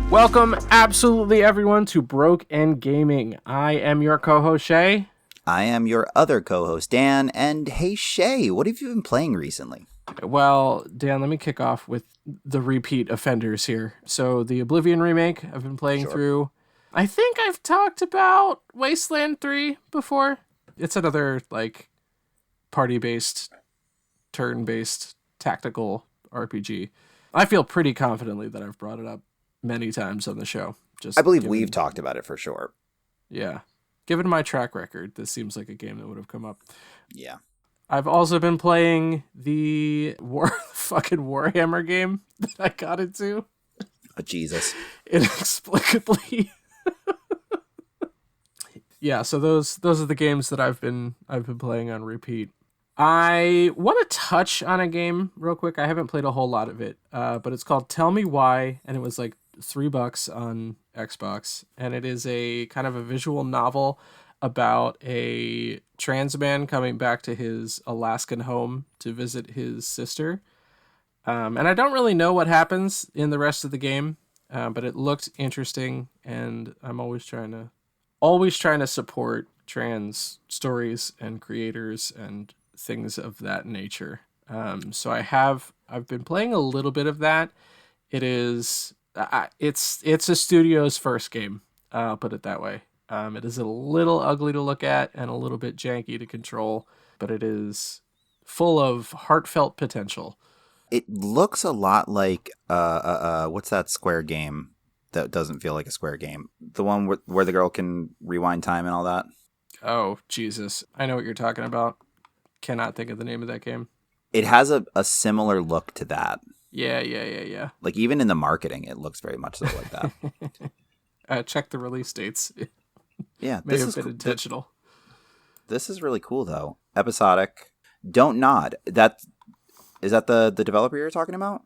Welcome, absolutely everyone, to Broke and Gaming. I am your co-host, Shea. I am your other co-host, Dan. And hey, Shea, what have you been playing recently? Well, Dan, let me kick off with the repeat offenders here. So the Oblivion remake I've been playing through. I think I've talked about Wasteland 3 before. It's another, like, party-based, turn-based, tactical RPG. I feel pretty confidently that I've brought it up many times on the show. I believe we've talked about it for sure. Yeah. Given my track record, this seems like a game that would have come up. Yeah. I've also been playing the fucking Warhammer game that I got into. Oh, Jesus. Inexplicably. Yeah, so those are the games that I've been playing on repeat. I want to touch on a game real quick. I haven't played a whole lot of it, but it's called Tell Me Why, and it was like $3 on Xbox, and it is a kind of a visual novel about a trans man coming back to his Alaskan home to visit his sister. And I don't really know what happens in the rest of the game, but it looked interesting, and I'm always trying to support trans stories and creators and things of that nature. So I've been playing a little bit of that. It is it's a studio's first game. I'll put it that way. It is a little ugly to look at and a little bit janky to control, but it is full of heartfelt potential. It looks a lot like what's that Square game that doesn't feel like a Square game? The one where the girl can rewind time and all that. Oh, Jesus. I know what you're talking about. Cannot think of the name of that game. It has a similar look to that. Yeah. Like, even in the marketing, it looks very much so like that. Check the release dates. Yeah, May have been intentional. This is really cool, though. Episodic. Don't Nod. Is that the developer you're talking about?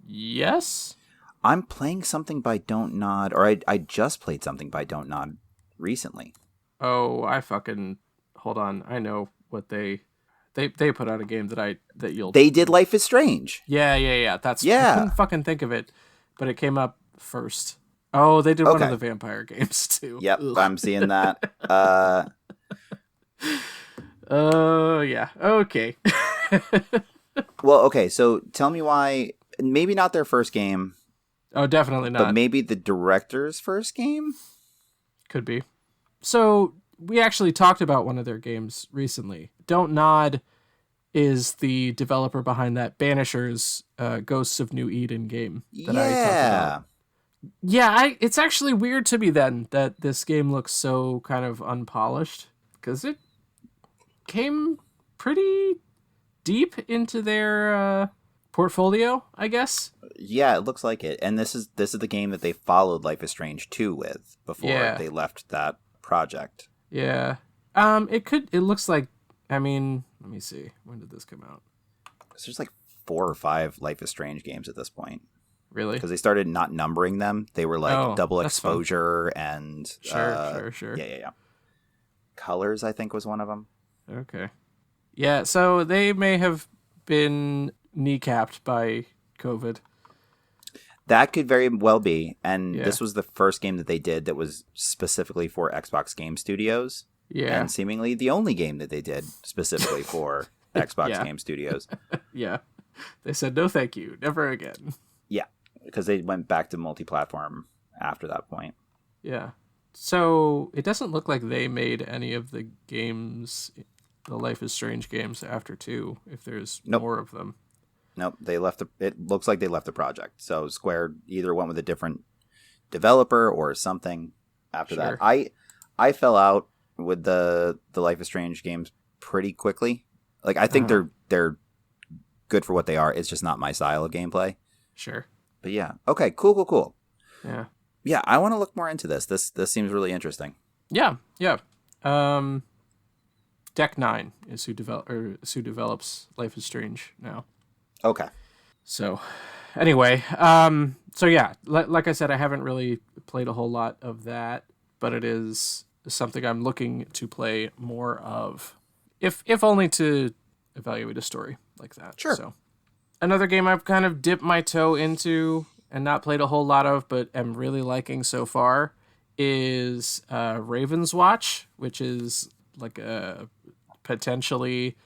Yes. I'm playing something by Don't Nod, or I just played something by Don't Nod recently. Oh, hold on. I know what they put out a game They did Life is Strange. Yeah. I couldn't fucking think of it, but it came up first. Oh, they did one of the vampire games too. Yep, ugh. I'm seeing that. Oh, yeah. Okay. Well, okay, so tell me why, maybe not their first game. Oh, definitely not. But maybe the director's first game? Could be. So, we actually talked about one of their games recently. Don't Nod is the developer behind that Banishers Ghosts of New Eden game that I talked about. Yeah, it's actually weird to me then that this game looks so kind of unpolished, because it came pretty deep into their portfolio, I guess. Yeah, it looks like it. And this is the game that they followed Life is Strange 2 with before they left that project. Yeah. It looks like, I mean, let me see. When did this come out? There's like 4 or 5 Life is Strange games at this point. Really? Because they started not numbering them. They were like Double Exposure fun. And... Sure. Yeah. Colors, I think, was one of them. Okay. Yeah, so they may have been kneecapped by COVID. That could very well be. And this was the first game that they did that was specifically for Xbox Game Studios. Yeah. And seemingly the only game that they did specifically for Xbox Game Studios. Yeah. They said, no, thank you. Never again. Yeah. Because they went back to multi-platform after that point. Yeah. So it doesn't look like they made any of the games, the Life is Strange games after 2, if there's more of them. Nope. It looks like they left the project. So Square either went with a different developer or something after that. I fell out with the Life is Strange games pretty quickly. Like, I think they're good for what they are. It's just not my style of gameplay. Sure. But yeah. Okay, cool. Yeah. Yeah, I want to look more into this. This seems really interesting. Yeah. Deck 9 is who develops Life is Strange now. Okay. So, anyway, so yeah, like I said, I haven't really played a whole lot of that, but it is something I'm looking to play more of, if only to evaluate a story like that. Sure. So, another game I've kind of dipped my toe into and not played a whole lot of, but am really liking so far, is Ravenswatch, which is like a potentially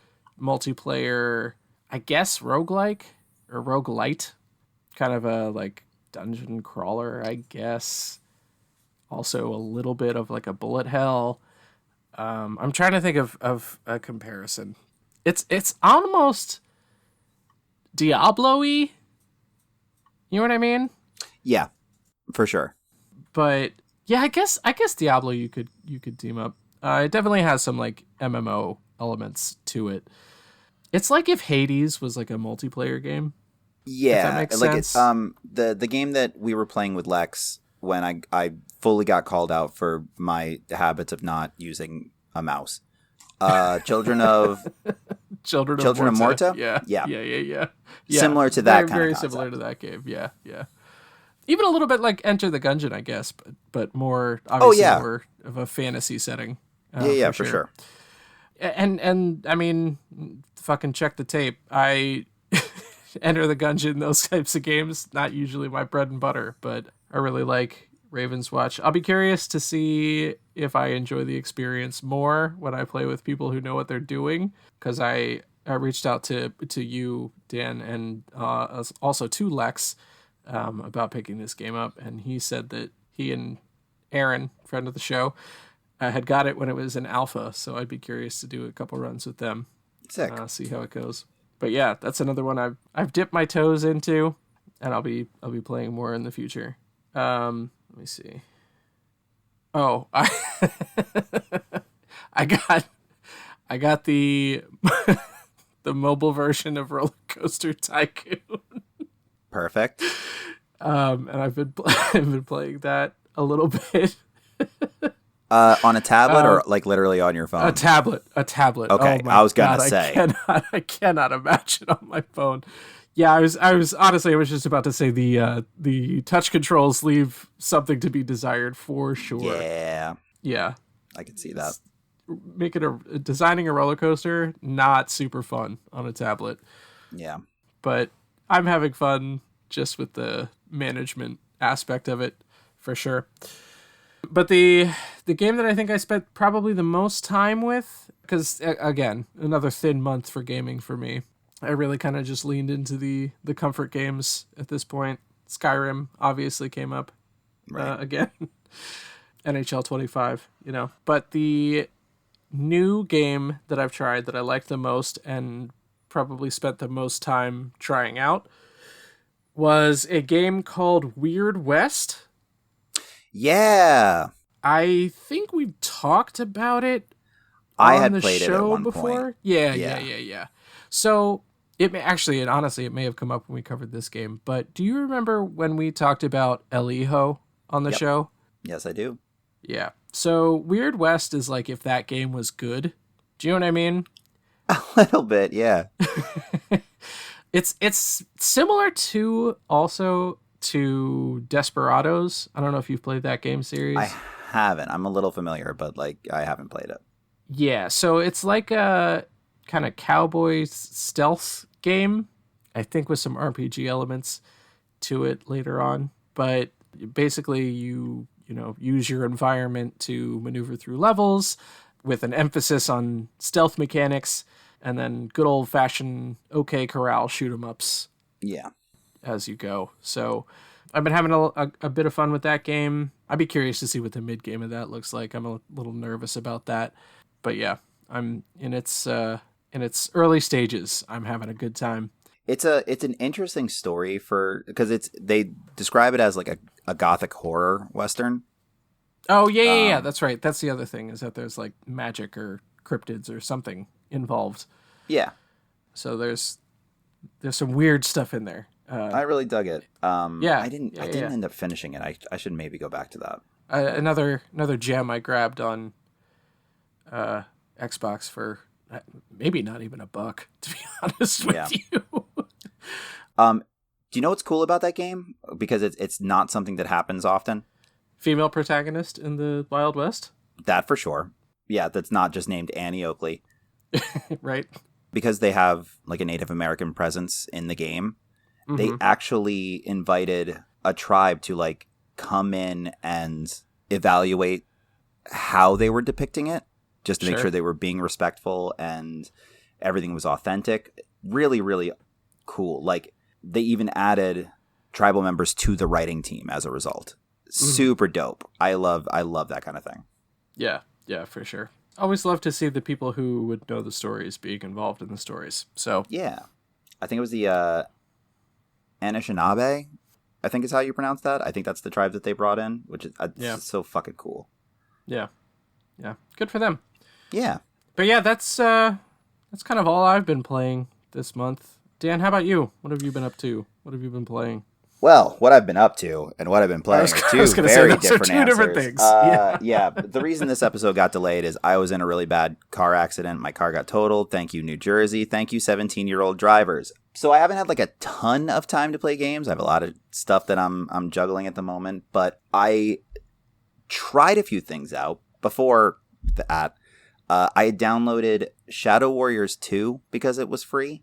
multiplayer, I guess, roguelike or roguelite, kind of a like dungeon crawler, I guess. Also a little bit of like a bullet hell. I'm trying to think of a comparison. It's almost Diablo-y. You know what I mean? Yeah, for sure. But yeah, I guess Diablo you could team up. It definitely has some like MMO elements to it. It's like if Hades was like a multiplayer game. Yeah, if that makes like sense. The game that we were playing with Lex when I fully got called out for my habits of not using a mouse. Children of Morta. Yeah. Similar to that kind very of concept. similar to that game. Yeah. Even a little bit like Enter the Gungeon, I guess, but more obviously more of a fantasy setting. For sure. And I mean, fucking check the tape. I Enter the Gungeon, those types of games, not usually my bread and butter, but I really like Ravenswatch. I'll be curious to see if I enjoy the experience more when I play with people who know what they're doing, because I reached out to you, Dan, and also to Lex about picking this game up, and he said that he and Aaron, friend of the show, had got it when it was in alpha, so I'd be curious to do a couple runs with them. Sick. See how it goes. But yeah, that's another one I've dipped my toes into, and I'll be playing more in the future. Let me see. Oh, I got the the mobile version of Rollercoaster Tycoon. Perfect. And I've been playing that a little bit. On a tablet or like literally on your phone? A tablet. Okay, Oh I was gonna say. I cannot imagine on my phone. Yeah, I was honestly, I was just about to say the touch controls leave something to be desired for sure. Yeah, I can see that. Designing a roller coaster, not super fun on a tablet. Yeah, but I'm having fun just with the management aspect of it for sure. But the game that I think I spent probably the most time with, because again, another thin month for gaming for me. I really kind of just leaned into the comfort games at this point. Skyrim obviously came up again. NHL 25, But the new game that I've tried that I liked the most and probably spent the most time trying out was a game called Weird West. Yeah. I think we've talked about it I on had the played show it at one before. point. Yeah. So it may honestly, it may have come up when we covered this game, but do you remember when we talked about Eliho on the show? Yes, I do. Yeah. So Weird West is like if that game was good. Do you know what I mean? A little bit, yeah. It's similar to Desperados. I don't know if you've played that game series. I haven't. I'm a little familiar, but like I haven't played it. Yeah, so it's like a kind of cowboy stealth game, I think with some RPG elements to it later on. But basically you use your environment to maneuver through levels with an emphasis on stealth mechanics and then good old-fashioned OK Corral shoot-'em-ups. Yeah. As you go. So I've been having a bit of fun with that game. I'd be curious to see what the mid-game of that looks like. I'm a little nervous about that. But yeah, I'm in its early stages. I'm having a good time. It's an interesting story because they describe it as like a gothic horror western. Oh yeah, that's right. That's the other thing, is that there's like magic or cryptids or something involved. Yeah. So there's some weird stuff in there. I really dug it. I didn't Yeah. end up finishing it. I should maybe go back to that. Another gem I grabbed on Xbox for maybe not even $1, to be honest with you. Do you know what's cool about that game? Because it's not something that happens often. Female protagonist in the Wild West? That for sure. Yeah, that's not just named Annie Oakley. Right. Because they have like a Native American presence in the game. Mm-hmm. They actually invited a tribe to like come in and evaluate how they were depicting it, just to make sure they were being respectful and everything was authentic. Really, really cool. Like they even added tribal members to the writing team as a result. Super dope. I love that kind of thing. Yeah, for sure. Always love to see the people who would know the stories being involved in the stories. So yeah, I think it was the Anishinaabe, I think is how you pronounce that. I think that's the tribe that they brought in, which is so fucking cool. Yeah, good for them. Yeah, but yeah, that's kind of all I've been playing this month. Dan, how about you? What have you been up to? What have you been playing? Well, what I've been up to and what I've been playing are two very different answers. Different things. Yeah. The reason this episode got delayed is I was in a really bad car accident. My car got totaled. Thank you, New Jersey. Thank you, 17-year-old drivers. So I haven't had like a ton of time to play games. I have a lot of stuff that I'm juggling at the moment, but I tried a few things out before that. I had downloaded Shadow Warriors 2 because it was free.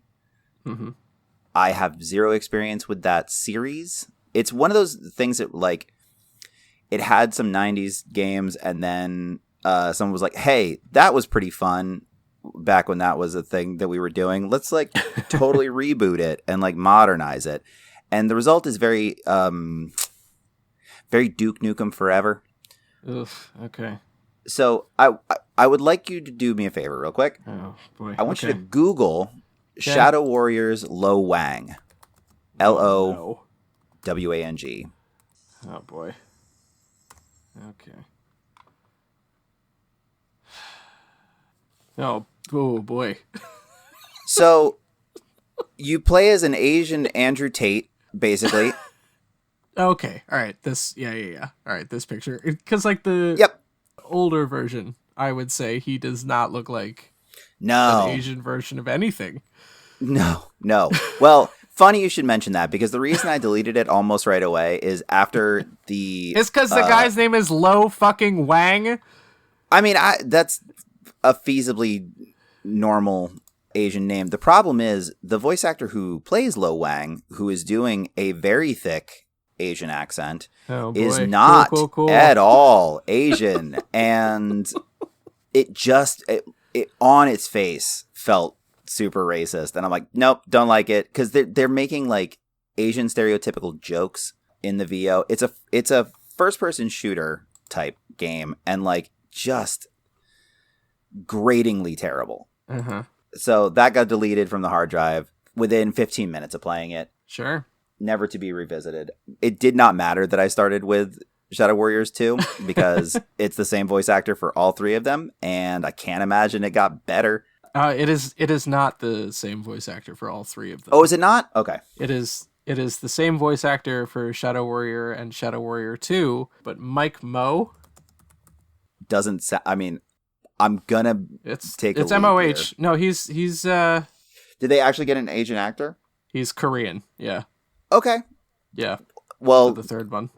Mm-hmm. I have zero experience with that series. It's one of those things that, like, it had some 90s games, and then someone was like, hey, that was pretty fun back when that was a thing that we were doing. Let's, like, totally reboot it and, like, modernize it. And the result is very Duke Nukem Forever. Oof, okay. So I would like you to do me a favor real quick. Oh, boy. I want you to Google Shadow Warriors Lo Wang. Lowang. Oh, boy. Okay. Oh boy. So, you play as an Asian Andrew Tate, basically. Okay. All right. Yeah. All right. This picture. Because, like, the older version, I would say he does not look like an Asian version of anything. No. Well, funny you should mention that, because the reason I deleted it almost right away is after the... It's because the guy's name is Lo fucking Wang. I mean, that's a feasibly normal Asian name. The problem is the voice actor who plays Lo Wang, who is doing a very thick Asian accent, is not cool. At all Asian. And it just, it on its face felt super racist, and I'm like, nope, don't like it, because they're making like Asian stereotypical jokes in the VO. It's a first person shooter type game, and like just gratingly terrible. So that got deleted from the hard drive within 15 minutes of playing it. Sure. Never to be revisited. It did not matter that I started with Shadow Warriors 2 because it's the same voice actor for all three of them, and I can't imagine it got better. It is not the same voice actor for all three of them. Oh, is it not? Okay. It is the same voice actor for Shadow Warrior and Shadow Warrior 2, but Mike Moe doesn't sound... I mean, I'm gonna take a lead MOH. here. No, he's Did they actually get an Asian actor? He's Korean. Yeah. Okay. Yeah. Well, the third one.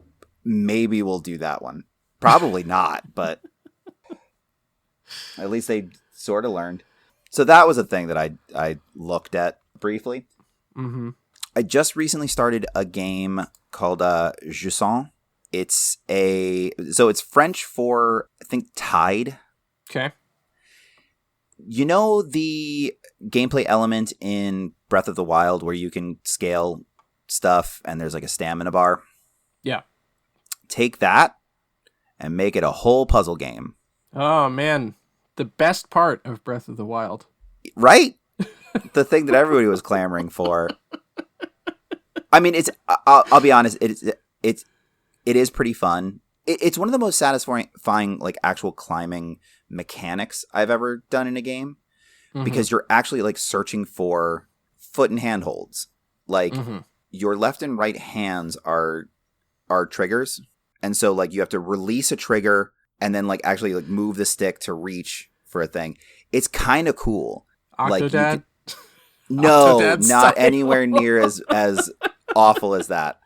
Maybe we'll do that one. Probably not, but at least they sort of learned. So that was a thing that I looked at briefly. Mm-hmm. I just recently started a game called Jusant. It's French for, I think, tide. Okay. You know the gameplay element in Breath of the Wild where you can scale stuff and there's like a stamina bar? Yeah. Take that and make it a whole puzzle game. Oh, man. The best part of Breath of the Wild. Right? The thing that everybody was clamoring for. I mean, I'll be honest, it is pretty fun. It's one of the most satisfying like actual climbing mechanics I've ever done in a game, because you're actually like searching for foot and hand holds. Like your left and right hands are triggers, and so like you have to release a trigger and then like actually like move the stick to reach for a thing. It's kind of cool. Octodad? No, Octodad not style. anywhere near as awful as that.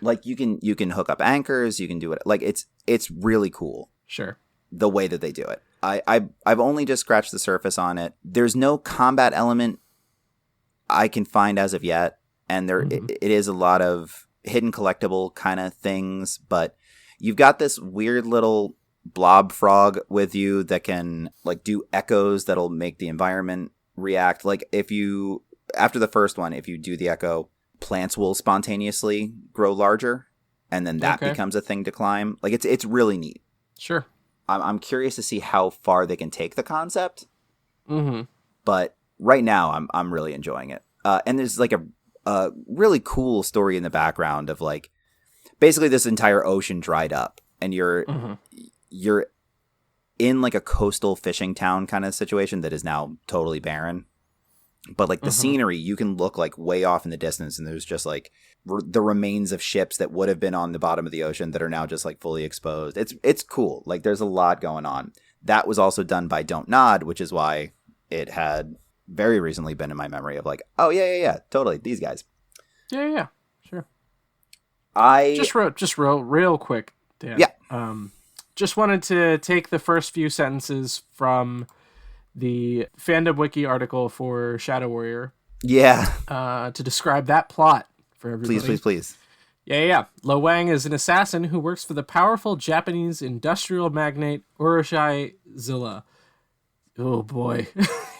Like you can hook up anchors, you can do it. Like it's really cool. Sure. The way that they do it. I've only just scratched the surface on it. There's no combat element I can find as of yet. and it is a lot of hidden collectible kind of things, but you've got this weird little blob frog with you that can like do echoes that'll make the environment react. Like after the first one, if you do the echo, plants will spontaneously grow larger, and then that becomes a thing to climb. Like it's really neat. Sure. I'm curious to see how far they can take the concept. But right now I'm really enjoying it. And there's like a really cool story in the background of like basically this entire ocean dried up, and you're in like a coastal fishing town kind of situation that is now totally barren. But like the scenery, you can look like way off in the distance, and there's just like the remains of ships that would have been on the bottom of the ocean that are now just like fully exposed. It's cool. Like there's a lot going on. That was also done by Don't Nod, which is why it had very recently been in my memory of like, oh yeah, totally, these guys. Yeah, sure. I just real quick, Dan. Yeah. Just wanted to take the first few sentences from the fandom wiki article for Shadow Warrior. Yeah. To describe that plot for everybody. Please. Yeah. Lo Wang is an assassin who works for the powerful Japanese industrial magnate Orochi Zilla. Oh boy.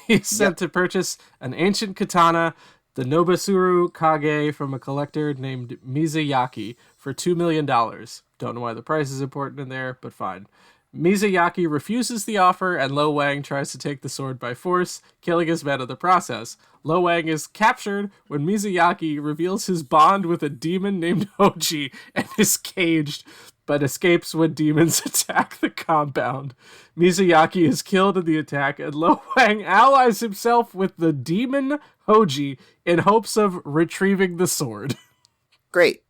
He's sent to purchase an ancient katana, the Nobasuru Kage, from a collector named Mizuyaki for $2 million. Don't know why the price is important in there, but fine. Mizuyaki refuses the offer, and Lo Wang tries to take the sword by force, killing his men in the process. Lo Wang is captured when Mizuyaki reveals his bond with a demon named Hoji and is caged, but escapes when demons attack the compound. Mizuyaki is killed in the attack, and Lo Wang allies himself with the demon Hoji in hopes of retrieving the sword. Great.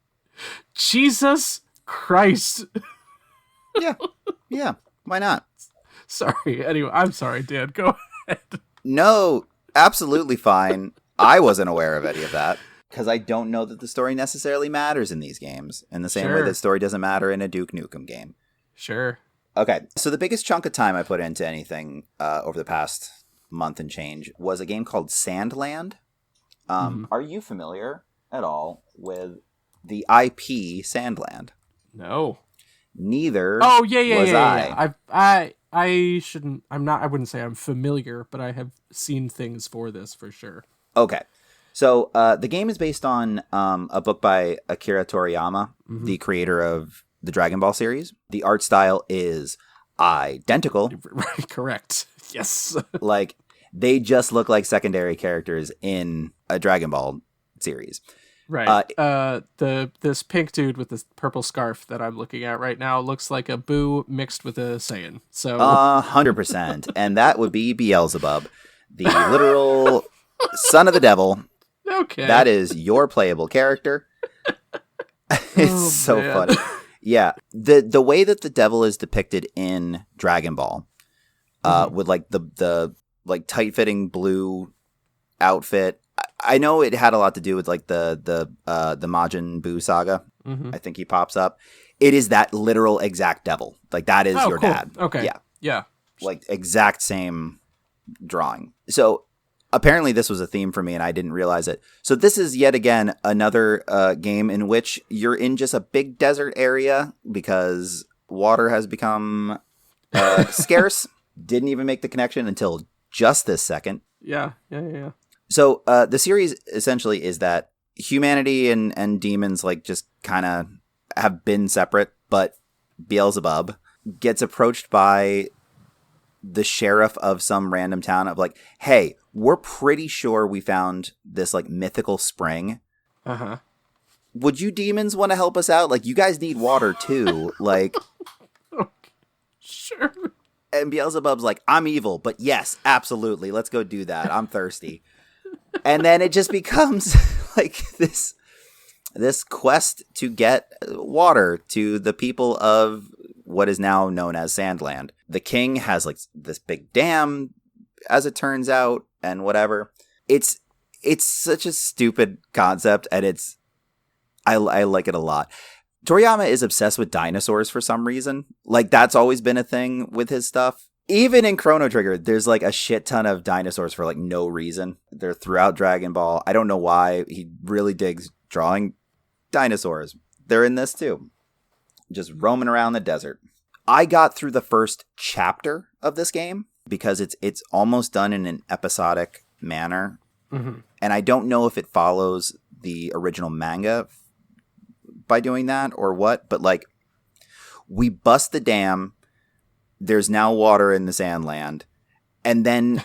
Jesus Christ. Yeah. Why not? Sorry. Anyway, I'm sorry, Dan. Go ahead. No, absolutely fine. I wasn't aware of any of that because I don't know that the story necessarily matters in these games in the same way that story doesn't matter in a Duke Nukem game. Sure. Okay, so the biggest chunk of time I put into anything over the past month and change was a game called Sandland. Are you familiar at all with the IP Sandland? No. Neither. Oh yeah. was I. I shouldn't. I'm not. I wouldn't say I'm familiar, but I have seen things for this for sure. Okay, so the game is based on a book by Akira Toriyama, the creator of the Dragon Ball series. The art style is identical. Right. Correct. Yes. Like they just look like secondary characters in a Dragon Ball series. Right. This pink dude with this purple scarf that I'm looking at right now looks like a Boo mixed with a Saiyan. So 100%, and that would be Beelzebub, the literal son of the devil. Okay. That is your playable character. It's so funny. Yeah. The way that the devil is depicted in Dragon Ball, with like the like tight fitting blue outfit. I know it had a lot to do with like the Majin Buu saga. I think he pops up. It is that literal exact devil. Like that is your dad. Okay. Yeah. Like exact same drawing. So apparently this was a theme for me and I didn't realize it. So this is yet again another game in which you're in just a big desert area because water has become scarce. Didn't even make the connection until just this second. Yeah. So the series essentially is that humanity and demons like just kind of have been separate, but Beelzebub gets approached by the sheriff of some random town of like, hey, we're pretty sure we found this like mythical spring. Would you demons want to help us out? Like, you guys need water too. Like, sure. And Beelzebub's like, I'm evil, but yes, absolutely. Let's go do that. I'm thirsty. And then it just becomes like this quest to get water to the people of what is now known as Sandland. The king has like this big dam, as it turns out, and whatever. It's such a stupid concept, and I like it a lot. Toriyama is obsessed with dinosaurs for some reason. Like, that's always been a thing with his stuff. Even in Chrono Trigger, there's like a shit ton of dinosaurs for like no reason. They're throughout Dragon Ball. I don't know why. He really digs drawing dinosaurs. They're in this too. Just roaming around the desert. I got through the first chapter of this game because it's almost done in an episodic manner. Mm-hmm. And I don't know if it follows the original manga by doing that or what, but like we bust the dam. There's now water in the Sandland, and then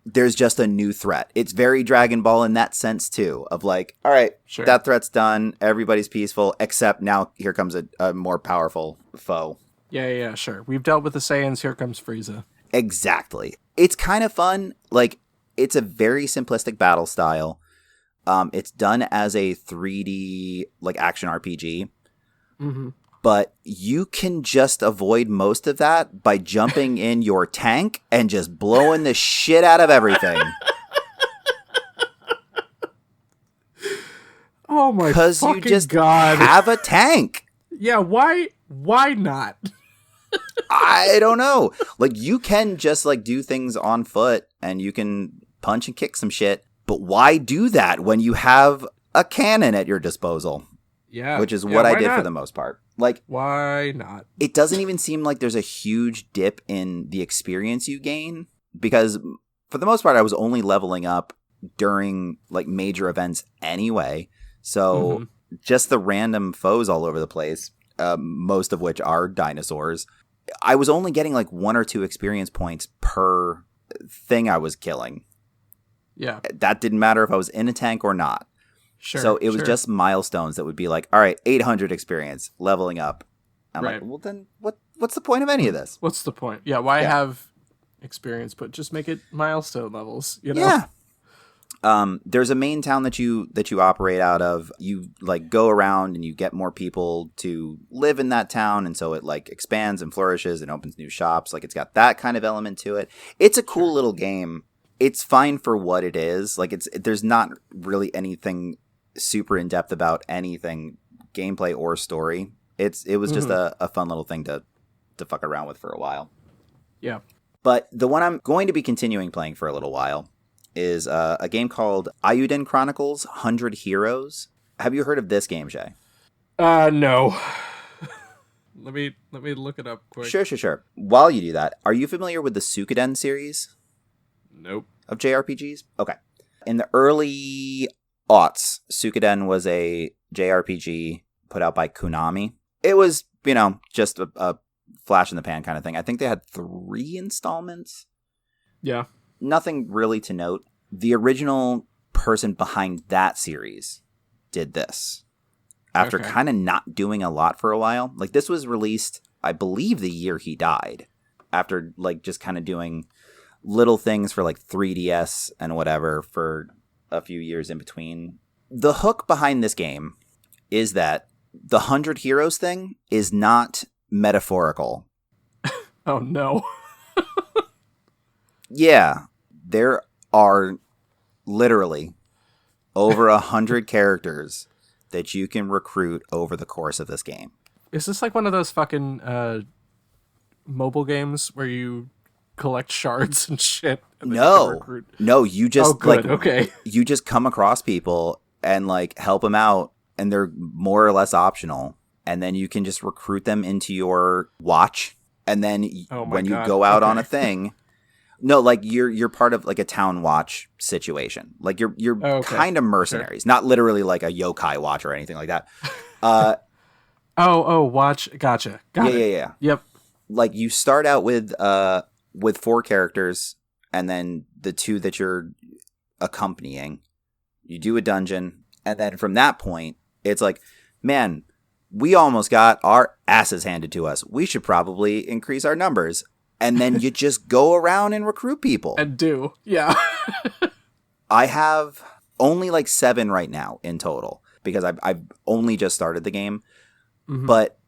there's just a new threat. It's very Dragon Ball in that sense, too, of like, all right, sure, that threat's done. Everybody's peaceful, except now here comes a more powerful foe. Yeah, sure. We've dealt with the Saiyans. Here comes Frieza. Exactly. It's kind of fun. Like, it's a very simplistic battle style. It's done as a 3D, like, action RPG. Mm-hmm. But you can just avoid most of that by jumping in your tank and just blowing the shit out of everything. Oh my fucking God. Because you just have a tank. Yeah, why not? I don't know. Like, you can just, like, do things on foot and you can punch and kick some shit. But why do that when you have a cannon at your disposal? Yeah. Which is what I did for the most part. Like, why not? It doesn't even seem like there's a huge dip in the experience you gain because for the most part, I was only leveling up during like major events anyway. So just the random foes all over the place, most of which are dinosaurs. I was only getting like 1 or 2 experience points per thing I was killing. Yeah. That didn't matter if I was in a tank or not. Sure, so it was just milestones that would be like, all right, 800 experience, leveling up. I'm like, well, then what's the point of any of this? What's the point? Yeah, why have experience, but just make it milestone levels, you know? Yeah. There's a main town that you operate out of. You like go around and you get more people to live in that town, and so it like expands and flourishes and opens new shops. Like it's got that kind of element to it. It's a cool little game. It's fine for what it is. Like there's not really anything super in depth about anything, gameplay or story. It was just a fun little thing to fuck around with for a while. Yeah. But the one I'm going to be continuing playing for a little while is a game called Eiyuden Chronicles 100 Heroes. Have you heard of this game, Shea? No. let me look it up quick. Sure. While you do that, are you familiar with the Suikoden series? Nope. Of JRPGs? Okay. In the early aughts, Suikoden was a JRPG put out by Konami. It was, just a flash in the pan kind of thing. I think they had 3 installments. Yeah. Nothing really to note. The original person behind that series did this after kind of not doing a lot for a while. Like this was released, I believe, the year he died, after like just kind of doing little things for like 3DS and whatever for a few years in between. The hook behind this game is that the 100 Heroes thing is not metaphorical. Oh no. Yeah, there are literally over 100 characters that you can recruit over the course of this game. Is this like one of those fucking mobile games where you collect shards and shit? And no, you just you just come across people and like help them out, and they're more or less optional, and then you can just recruit them into your watch, and then when you go out on a thing. No, like you're part of like a town watch situation. Like you're kind of mercenaries, not literally like a yokai watch or anything like that. Watch. Gotcha. Got it. Yeah. Yep. Like you start out with 4 characters, and then the 2 that you're accompanying. You do a dungeon, and then from that point, it's like, man, we almost got our asses handed to us. We should probably increase our numbers. And then you just go around and recruit people. And do. Yeah. I have only like 7 right now in total because I've only just started the game. Mm-hmm. But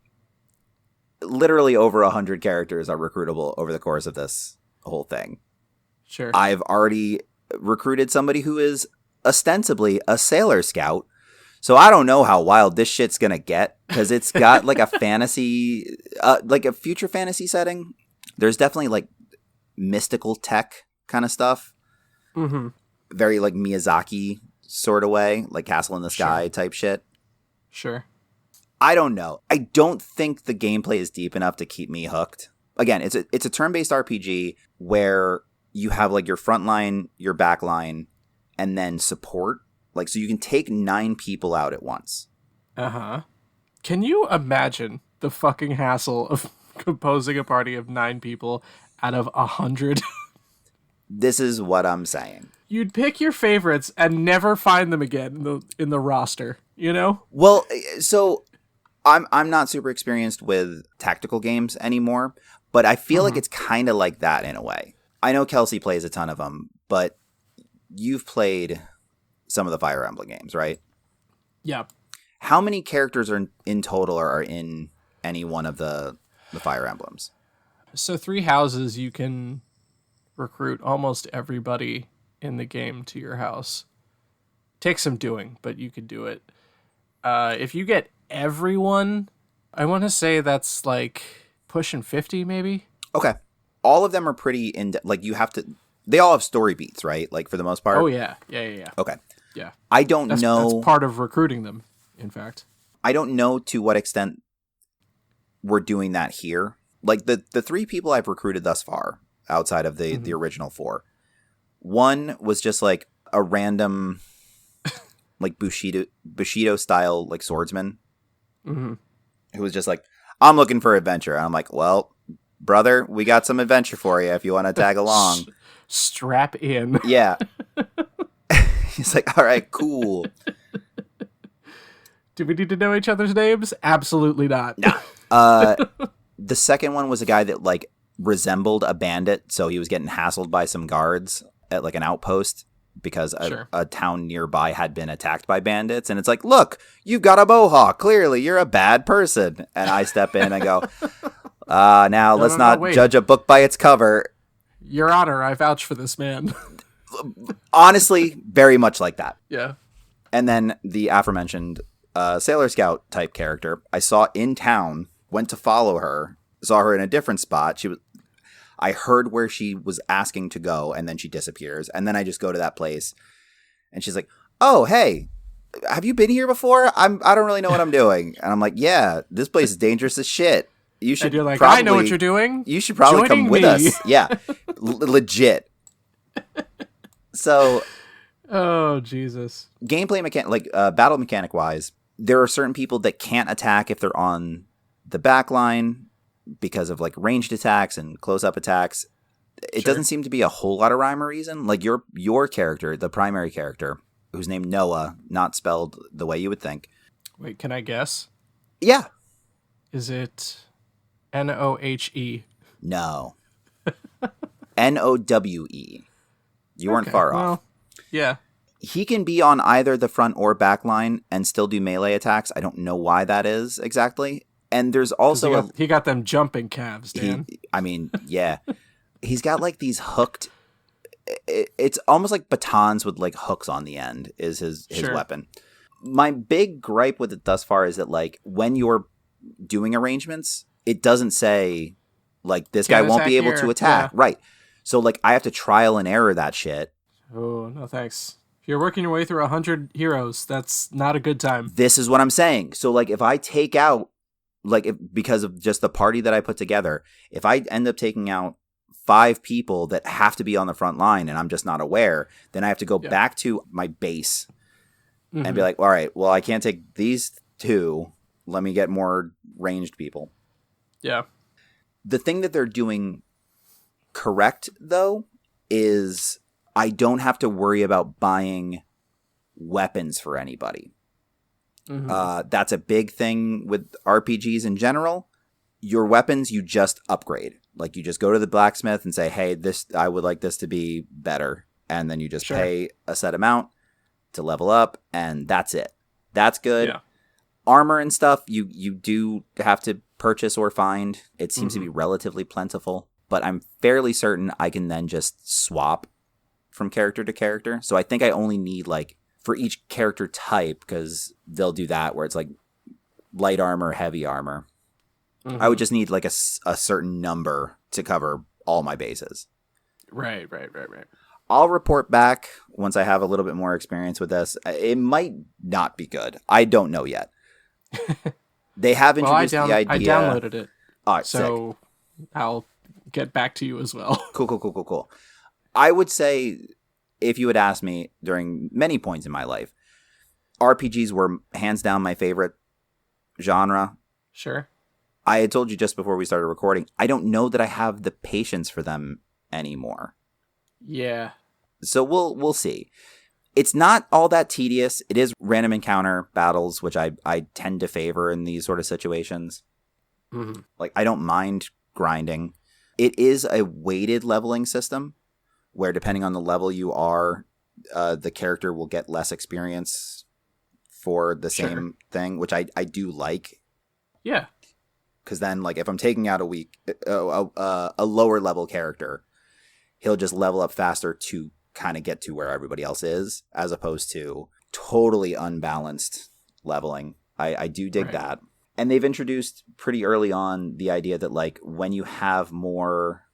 literally over 100 characters are recruitable over the course of this whole thing. Sure. I've already recruited somebody who is ostensibly a Sailor Scout. So I don't know how wild this shit's going to get because it's got like a fantasy, like a future fantasy setting. There's definitely like mystical tech kind of stuff. Mm-hmm. Very like Miyazaki sort of way, like Castle in the Sky type shit. Sure. I don't know. I don't think the gameplay is deep enough to keep me hooked. Again, it's a turn-based RPG where you have like your front line, your back line, and then support. Like, so you can take 9 people out at once. Uh-huh. Can you imagine the fucking hassle of composing a party of 9 people out of 100? This is what I'm saying. You'd pick your favorites and never find them again in the roster, you know? Well, so I'm not super experienced with tactical games anymore, but I feel like it's kind of like that in a way. I know Kelsey plays a ton of them, but you've played some of the Fire Emblem games, right? Yeah. How many characters are in total are in any one of the Fire Emblems? So 3 houses, you can recruit almost everybody in the game to your house. Takes some doing, but you could do it. If you get everyone, I want to say that's like pushing 50 maybe. Okay. All of them are pretty like you have to, they all have story beats, right? Like for the most part. Oh yeah. Yeah. Okay. Yeah. I don't know. That's part of recruiting them, in fact. I don't know to what extent we're doing that here. Like the 3 people I've recruited thus far, outside of the original 4, one was just like a random, like Bushido style like swordsman, who was just like, I'm looking for adventure. And I'm like, well, brother, we got some adventure for you if you want to tag along. Strap in. Yeah. He's like, all right, cool. Do we need to know each other's names? Absolutely not. Nah. The second one was a guy that like resembled a bandit, so he was getting hassled by some guards at like an outpost because a town nearby had been attacked by bandits. And it's like, look, you've got a mohawk. Clearly, you're a bad person. And I step in and go, now let's not judge a book by its cover. Your Honor, I vouch for this man. Honestly, very much like that. Yeah. And then the aforementioned Sailor Scout type character I saw in town, went to follow her, saw her in a different spot. I heard where she was asking to go, and then she disappears. And then I just go to that place, and she's like, oh, hey, have you been here before? I don't really know what I'm doing. And I'm like, yeah, this place is dangerous as shit. You should. And you're like, I know what you're doing. You should probably come with us. Yeah, legit. So, oh Jesus. Gameplay battle mechanic wise, there are certain people that can't attack if they're on the back line because of like ranged attacks and close up attacks. It doesn't seem to be a whole lot of rhyme or reason. Like your character, the primary character, who's named Noah, not spelled the way you would think. Wait, can I guess? Yeah. Is it Nohe? No. Nowe. You weren't far off. Well, yeah. He can be on either the front or back line and still do melee attacks. I don't know why that is exactly. And there's also he got them jumping calves, Dan. Yeah. He's got like these hooked. It's almost like batons with like hooks on the end is his weapon. My big gripe with it thus far is that like when you're doing arrangements, it doesn't say like this guy won't be able to attack. Yeah. Right. So like I have to trial and error that shit. Oh, no thanks. If you're working your way through 100 heroes, that's not a good time. This is what I'm saying. So like if I take out because of just the party that I put together, if I end up taking out 5 people that have to be on the front line and I'm just not aware, then I have to go back to my base and be like, all right, well, I can't take these 2. Let me get more ranged people. Yeah. The thing that they're doing correct, though, is I don't have to worry about buying weapons for anybody. That's a big thing with RPGs in general. Your weapons, you just upgrade. Like you just go to the blacksmith and say, hey, I would like this to be better. And then you just pay a set amount to level up, and that's it. That's good. Yeah. Armor and stuff, you do have to purchase or find. It seems to be relatively plentiful, but I'm fairly certain I can then just swap from character to character. So I think I only need like for each character type, because they'll do that where it's like light armor, heavy armor. I would just need like a certain number to cover all my bases. Right. I'll report back once I have a little bit more experience with this. It might not be good. I don't know yet. They have introduced the idea. I downloaded it. All right, so sick. I'll get back to you as well. Cool. I would say, if you had asked me during many points in my life, RPGs were hands down my favorite genre. Sure. I had told you just before we started recording, I don't know that I have the patience for them anymore. Yeah. So we'll see. It's not all that tedious. It is random encounter battles, which I tend to favor in these sort of situations. Mm-hmm. Like, I don't mind grinding. It is a weighted leveling system where, depending on the level you are, the character will get less experience for the same thing, which I do like. Yeah. Because then, like, if I'm taking out a lower level character, he'll just level up faster to kind of get to where everybody else is, as opposed to totally unbalanced leveling. I do dig that. And they've introduced pretty early on the idea that, like, when you have more,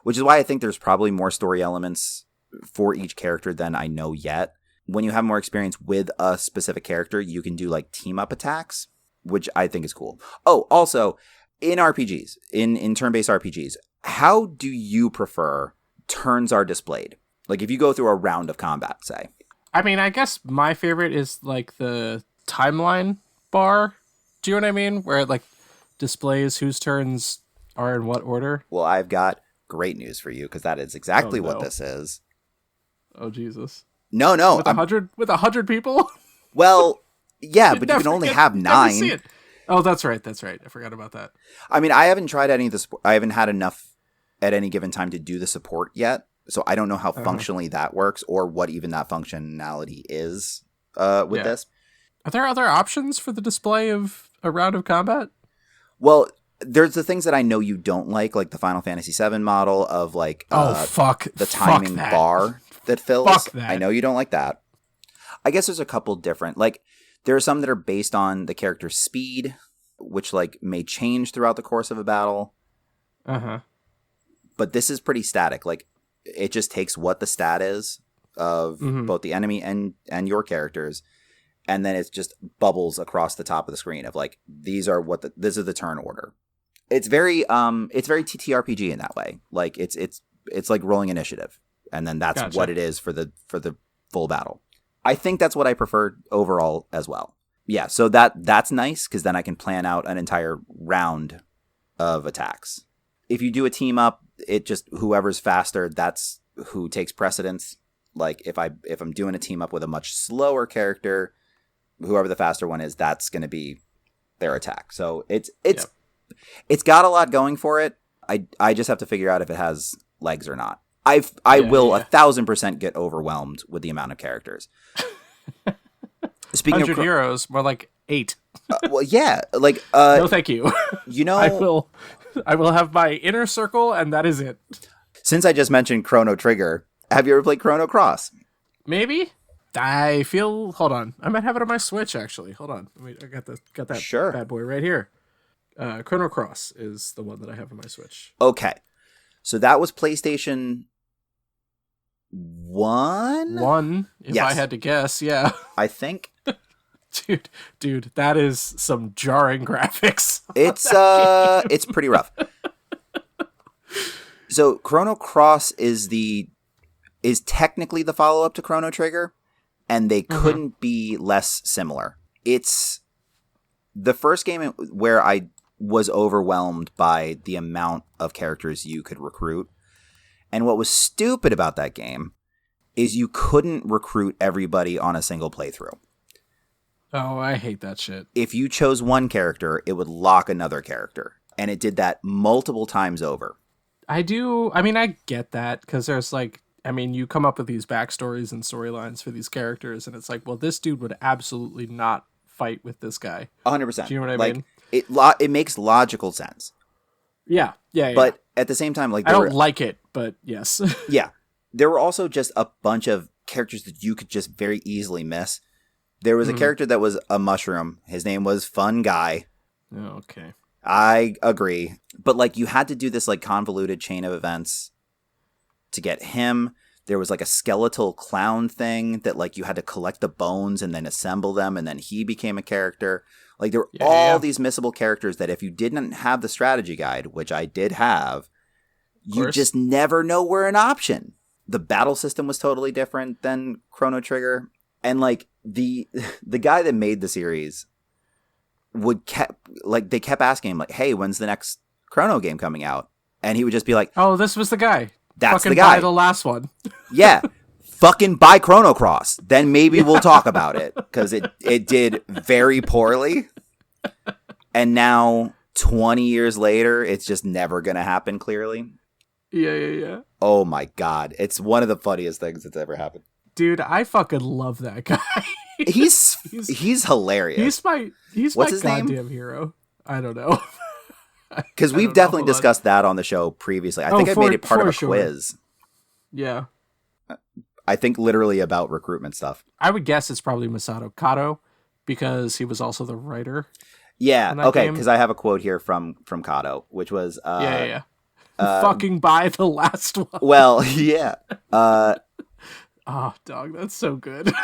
which is why I think there's probably more story elements for each character than I know yet. When you have more experience with a specific character, you can do, like, team up attacks, which I think is cool. Oh, also, in RPGs, in turn-based RPGs, how do you prefer turns are displayed? Like, if you go through a round of combat, say. I mean, I guess my favorite is, like, the timeline bar. Do you know what I mean? Where it, like, displays whose turns are in what order. Well, I've got great news for you, because that is exactly what this is. Oh, Jesus. No. With 100 people? Well, yeah, but you can only have 9. Oh, that's right. I forgot about that. I mean, I haven't tried any of the I haven't had enough at any given time to do the support yet. So I don't know how functionally that works, or what even that functionality is with this. Are there other options for the display of a round of combat? Well, there's the things that I know you don't like the Final Fantasy VII model of, like, the timing bar that fills. Fuck that. I know you don't like that. I guess there's a couple different, like, there are some that are based on the character's speed, which, like, may change throughout the course of a battle. But this is pretty static. Like, it just takes what the stat is of both the enemy and your characters, and then it just bubbles across the top of the screen of, like, this is the turn order. It's very TTRPG in that way. Like, it's like rolling initiative, and then that's what it is for the full battle. I think that's what I prefer overall as well. Yeah, so that's nice, because then I can plan out an entire round of attacks. If you do a team up, it just, whoever's faster, that's who takes precedence. Like, if I'm doing a team up with a much slower character, whoever the faster one is, that's going to be their attack. So it's got a lot going for it. I just have to figure out if it has legs or not. I will 1,000% get overwhelmed with the amount of characters. Speaking 100 heroes, more like 8. Well, yeah, like no, thank you. You know, I will have my inner circle, and that is it. Since I just mentioned Chrono Trigger, have you ever played Chrono Cross? Maybe. Hold on. I might have it on my Switch, actually. Hold on. Wait, I got that bad boy right here. Chrono Cross is the one that I have on my Switch. Okay. So that was PlayStation 1? If I had to guess, yeah. I think. Dude, that is some jarring graphics. It's pretty rough. So Chrono Cross is technically the follow-up to Chrono Trigger, and they couldn't be less similar. It's the first game where I was overwhelmed by the amount of characters you could recruit. And what was stupid about that game is you couldn't recruit everybody on a single playthrough. Oh, I hate that shit. If you chose one character, it would lock another character. And it did that multiple times over. I get that, because there's you come up with these backstories and storylines for these characters, and it's like, well, this dude would absolutely not fight with this guy. 100%. Do you know what I mean? It makes logical sense. Yeah. But at the same time, I don't like it, but yes. Yeah. There were also just a bunch of characters that you could just very easily miss. There was a character that was a mushroom. His name was Fun Guy. Oh, okay. I agree. But you had to do this convoluted chain of events to get him. There was like a skeletal clown thing that like you had to collect the bones and then assemble them, and then he became a character. Like there were all these missable characters that if you didn't have the strategy guide, which I did have, you just never know were an option. The battle system was totally different than Chrono Trigger, and like the guy that made the series they kept asking him like, "Hey, when's the next Chrono game coming out?" And he would just be like, "Oh, this was the guy. That's fucking the guy. Buy the last one." Yeah, fucking buy Chrono Cross. Then maybe we'll talk about it, because it did very poorly. And now 20 years later, it's just never gonna happen. Clearly. Yeah. Oh my god, it's one of the funniest things that's ever happened. Dude, I fucking love that guy. he's hilarious. He's What's my his name? goddamn hero. I don't know. Because we've definitely discussed that on the show previously. I think I made it part of a quiz. Yeah. I think literally about recruitment stuff. I would guess it's probably Masato Kato, because he was also the writer. Yeah, okay, because I have a quote here from Kato, which was... fucking buy the last one. Well, yeah. Oh, dog, that's so good.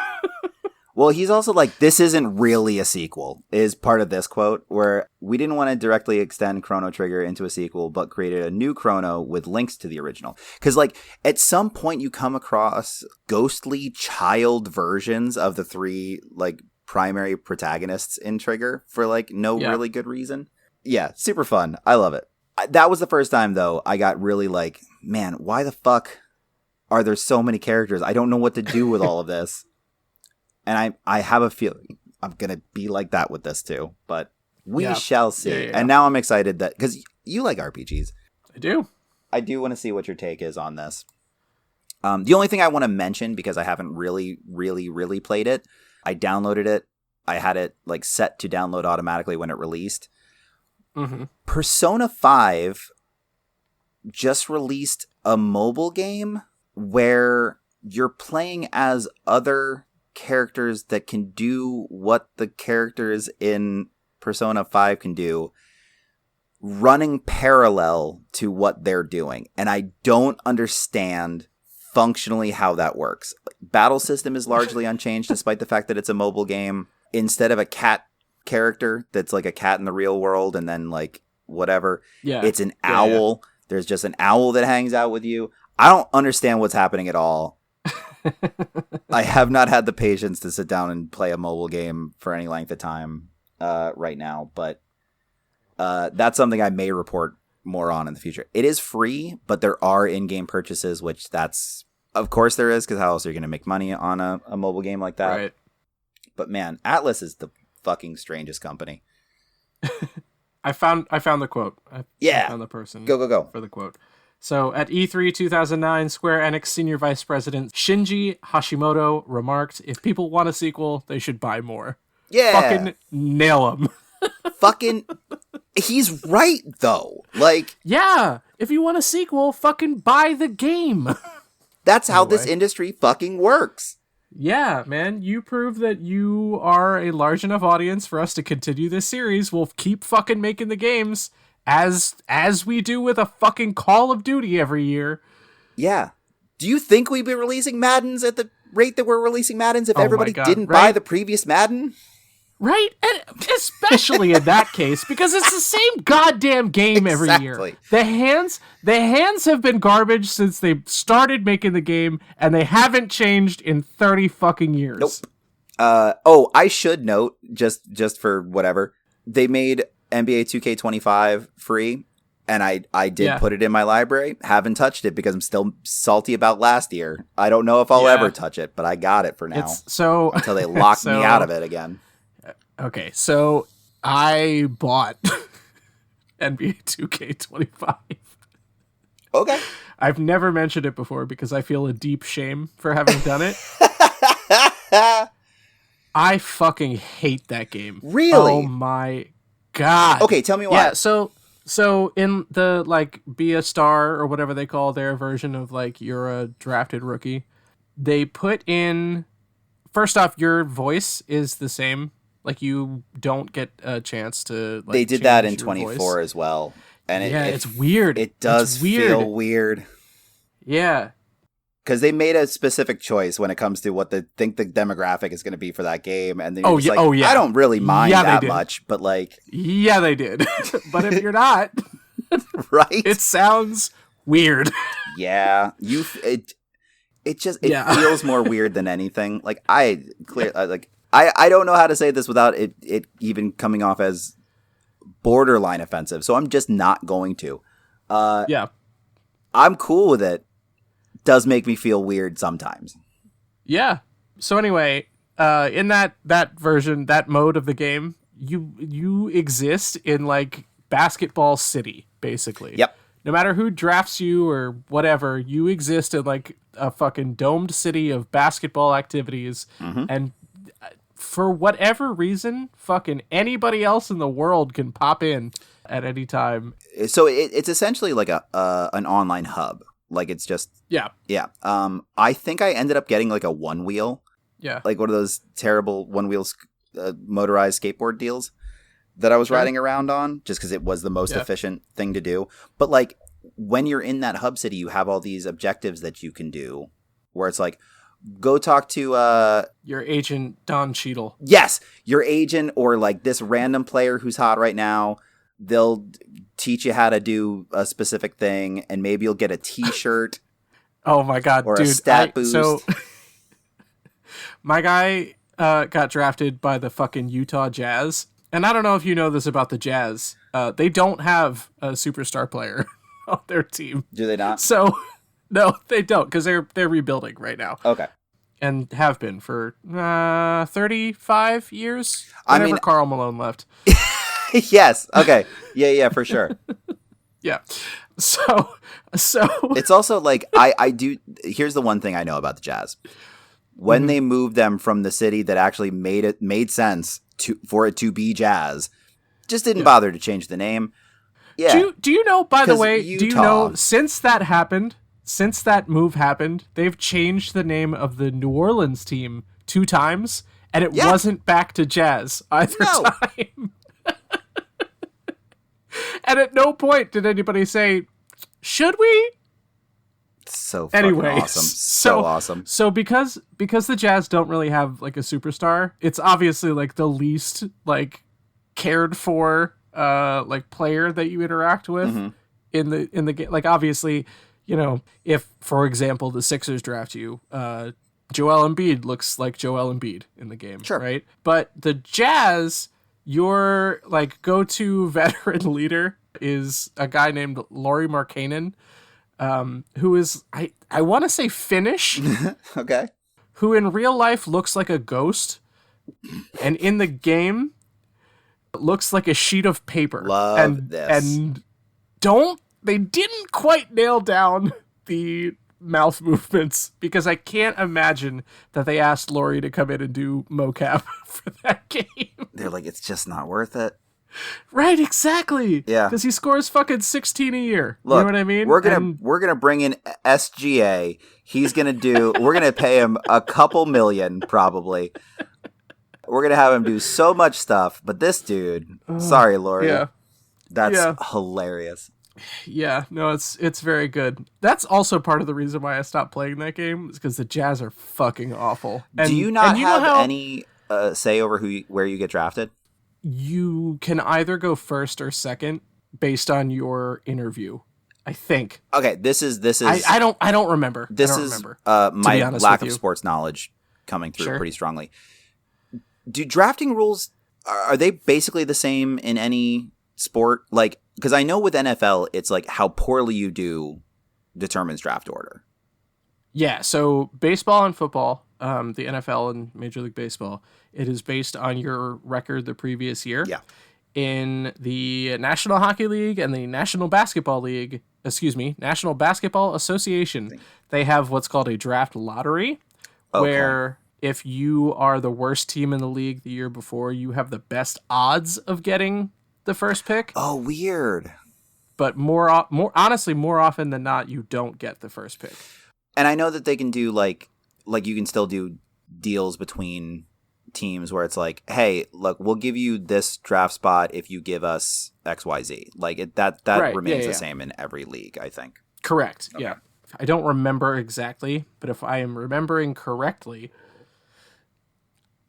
Well, he's also like, this isn't really a sequel, is part of this quote, where we didn't want to directly extend Chrono Trigger into a sequel, but created a new Chrono with links to the original. Because, like, at some point you come across ghostly child versions of the three, like, primary protagonists in Trigger for, like, no really good reason. Yeah, super fun. I love it. That was the first time, though, I got really like, man, why the fuck are there so many characters? I don't know what to do with all of this. And I have a feeling I'm going to be like that with this too, but we shall see. Yeah. And now I'm excited that, because you like RPGs. I do. I do want to see what your take is on this. The only thing I want to mention, because I haven't really played it, I downloaded it. I had it like set to download automatically when it released. Mm-hmm. Persona 5 just released a mobile game where you're playing as other characters that can do what the characters in Persona 5 can do, running parallel to what they're doing. And I don't understand functionally how that works. Battle system is largely unchanged despite the fact that it's a mobile game. Instead of a cat character that's like a cat in the real world and then like whatever, it's an owl. There's just an owl that hangs out with you. I don't understand what's happening at all. I have not had the patience to sit down and play a mobile game for any length of time right now, but that's something I may report more on in the future. It is free, but there are in-game purchases, which that's, of course there is, because how else are you going to make money on a mobile game like that? Right. But man, Atlas is the fucking strangest company. I found the quote. I found the person. Go. For the quote. So, at E3 2009, Square Enix Senior Vice President Shinji Hashimoto remarked, "If people want a sequel, they should buy more." Yeah. Fucking nail him. Fucking... He's right, though. Like... Yeah. If you want a sequel, fucking buy the game. That's how this industry fucking works. Yeah, man. You prove that you are a large enough audience for us to continue this series. We'll keep fucking making the games. As we do with a fucking Call of Duty every year. Yeah. Do you think we'd be releasing Maddens at the rate that we're releasing Maddens if everybody didn't buy the previous Madden? Right? And especially in that case, because it's the same goddamn game every year. The hands have been garbage since they started making the game, and they haven't changed in 30 fucking years. Nope. I should note, just for whatever, they made NBA 2K25 free, and I did put it in my library. Haven't touched it because I'm still salty about last year. I don't know if I'll ever touch it, but I got it for now. Until they lock me out of it again. Okay, so I bought NBA 2K25. Okay. I've never mentioned it before because I feel a deep shame for having done it. I fucking hate that game. Really? Oh my God. Okay, tell me why. Yeah, so in the, like, be a star or whatever they call their version of, like, you're a drafted rookie, they put in... First off, your voice is the same. Like, you don't get a chance to, like, they did that in 24 voice as well. And it's weird. It does feel weird. Yeah. because they made a specific choice when it comes to what they think the demographic is going to be for that game, and then you're just I don't really mind that much, but like, yeah, they did. But if you're not, right, it sounds weird. Yeah, it feels more weird than anything. Like I don't know how to say this without it even coming off as borderline offensive, so I'm just not going to. Yeah, I'm cool with it. Does make me feel weird sometimes. Yeah. So anyway, in that version, that mode of the game, you exist in like Basketball City, basically. Yep. No matter who drafts you or whatever, you exist in like a fucking domed city of basketball activities, and for whatever reason, fucking anybody else in the world can pop in at any time. So it's essentially like an online hub. Like it's just yeah. I think I ended up getting like a one wheel, like one of those terrible one wheels motorized skateboard deals that I was riding around on, just because it was the most efficient thing to do. But like when you're in that hub city, you have all these objectives that you can do, where it's like, go talk to your agent Don Cheadle. Yes, your agent, or like this random player who's hot right now. They'll teach you how to do a specific thing, and maybe you'll get a T-shirt. Oh my god, or dude! A stat boost. So my guy got drafted by the fucking Utah Jazz, and I don't know if you know this about the Jazz. They don't have a superstar player on their team. Do they not? So no, they don't, because they're rebuilding right now. Okay. And have been for 35 years. Whenever Karl Malone left. Yes. Okay. Yeah, for sure. Yeah. So it's also like I do. Here's the one thing I know about the Jazz. When they moved them from the city that actually made sense for it to be Jazz, just didn't bother to change the name. Yeah. Do you know, by the way, Utah, do you know, since that move happened, they've changed the name of the New Orleans team 2 times, and it wasn't back to Jazz either time. And at no point did anybody say, should we? So fucking awesome. So awesome. So because the Jazz don't really have like a superstar, it's obviously like the least like cared for like player that you interact with in the game. Like obviously, you know, if for example the Sixers draft you, Joel Embiid looks like Joel Embiid in the game, right? But the Jazz, your like go-to veteran leader is a guy named Lauri Markkanen, who is I want to say Finnish, okay, who in real life looks like a ghost, and in the game looks like a sheet of paper. Love this. And they didn't quite nail down the mouth movements, because I can't imagine that they asked Lauri to come in and do mocap for that game. They're like, it's just not worth it. Right, exactly. Yeah, because he scores fucking 16 a year. Look, you know what I mean? We're gonna bring in SGA. He's gonna we're gonna pay him a couple million probably. We're gonna have him do so much stuff, but this dude, sorry, Lauri. Yeah, that's hilarious. Yeah, no, it's very good. That's also part of the reason why I stopped playing that game, is because the Jazz are fucking awful. Do you not have any say over where you get drafted? You can either go first or second based on your interview, I think. Okay, this is. I don't remember. This is my lack of sports knowledge coming through pretty strongly. Do drafting rules, are they basically the same in any sport? Like, because I know with NFL, it's like how poorly you do determines draft order. Yeah, so baseball and football, the NFL and Major League Baseball, it is based on your record the previous year. Yeah. In the National Hockey League and the National Basketball Association, they have what's called a draft lottery, where if you are the worst team in the league the year before, you have the best odds of getting the first pick. Oh, weird. But more often than not, you don't get the first pick. And I know that they can do like you can still do deals between teams where it's like, hey, look, we'll give you this draft spot if you give us XYZ. Like that remains the same in every league, I think. Correct. Okay. Yeah. I don't remember exactly, but if I am remembering correctly,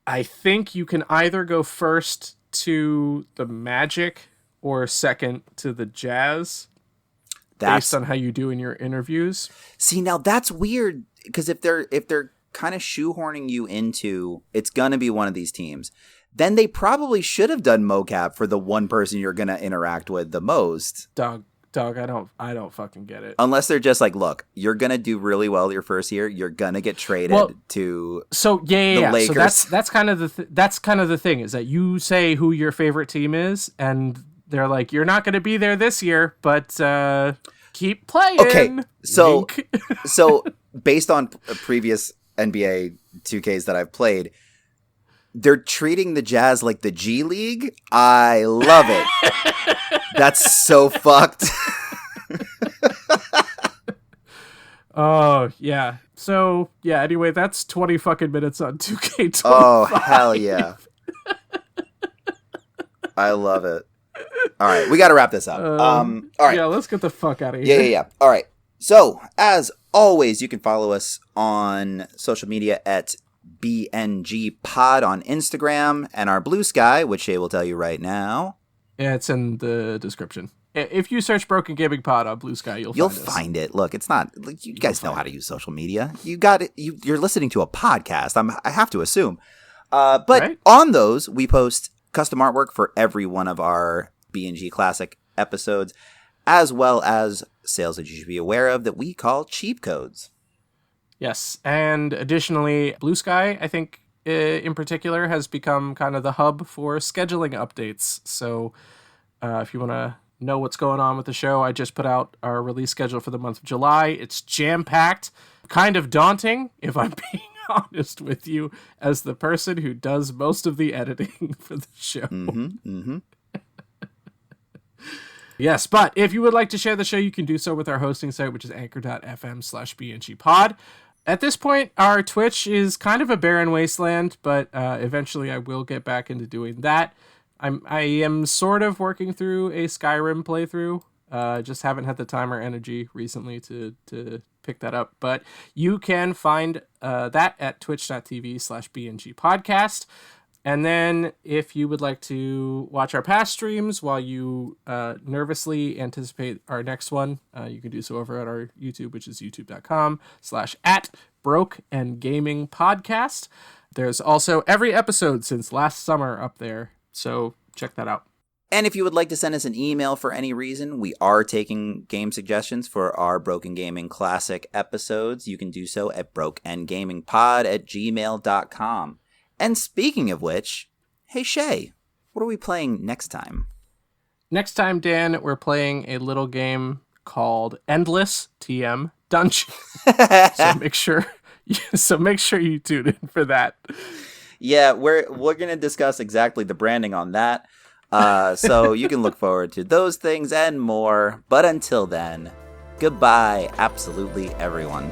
I think you can either go first to the Magic or second to the Jazz based on how you do in your interviews. See, now that's weird, because if they're kind of shoehorning you into it's going to be one of these teams, then they probably should have done mocap for the one person you're going to interact with the most. Dog, I don't fucking get it. Unless they're just like, look, you're gonna do really well your first year. You're gonna get traded to the Lakers. So that's kind of the thing, is that you say who your favorite team is, and they're like, you're not gonna be there this year, but keep playing. Okay, so based on previous NBA 2Ks that I've played, they're treating the Jazz like the G League. I love it. That's so fucked. Oh, yeah. So, yeah, anyway, that's 20 fucking minutes on 2K25. Oh, hell yeah. I love it. All right, we got to wrap this up. All right. Yeah, let's get the fuck out of here. Yeah. All right. So, as always, you can follow us on social media at BNG Pod on Instagram, and our Blue Sky, which Shea will tell you right now. Yeah, it's in the description. If you search Broken Gaming Pod on Blue Sky, you'll find it. Look, it's not. You guys know how to use social media. You got it. You're listening to a podcast. I have to assume. But on those, we post custom artwork for every one of our BNG Classic episodes, as well as sales that you should be aware of that we call cheap codes. Yes, and additionally, Blue Sky, I think, in particular, has become kind of the hub for scheduling updates. So if you want to know what's going on with the show, I just put out our release schedule for the month of July. It's jam-packed, kind of daunting, if I'm being honest with you, as the person who does most of the editing for the show. Mm-hmm. Yes, but if you would like to share the show, you can do so with our hosting site, which is anchor.fm/bngpod. At this point, our Twitch is kind of a barren wasteland, but eventually I will get back into doing that. I am sort of working through a Skyrim playthrough. Just haven't had the time or energy recently to pick that up. But you can find that at twitch.tv/bngpodcast. And then if you would like to watch our past streams while you nervously anticipate our next one, you can do so over at our YouTube, which is youtube.com/@brokeandgamingpodcast. There's also every episode since last summer up there, so check that out. And if you would like to send us an email for any reason, we are taking game suggestions for our Broken Gaming Classic episodes. You can do so at brokeandgamingpod@gmail.com. And speaking of which, hey Shea, what are we playing next time? Next time, Dan, we're playing a little game called Endless TM Dungeon. So make sure you tune in for that. Yeah, we're gonna discuss exactly the branding on that. So you can look forward to those things and more. But until then, goodbye, absolutely everyone.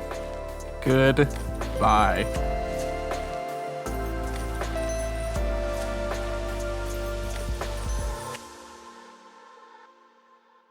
Goodbye.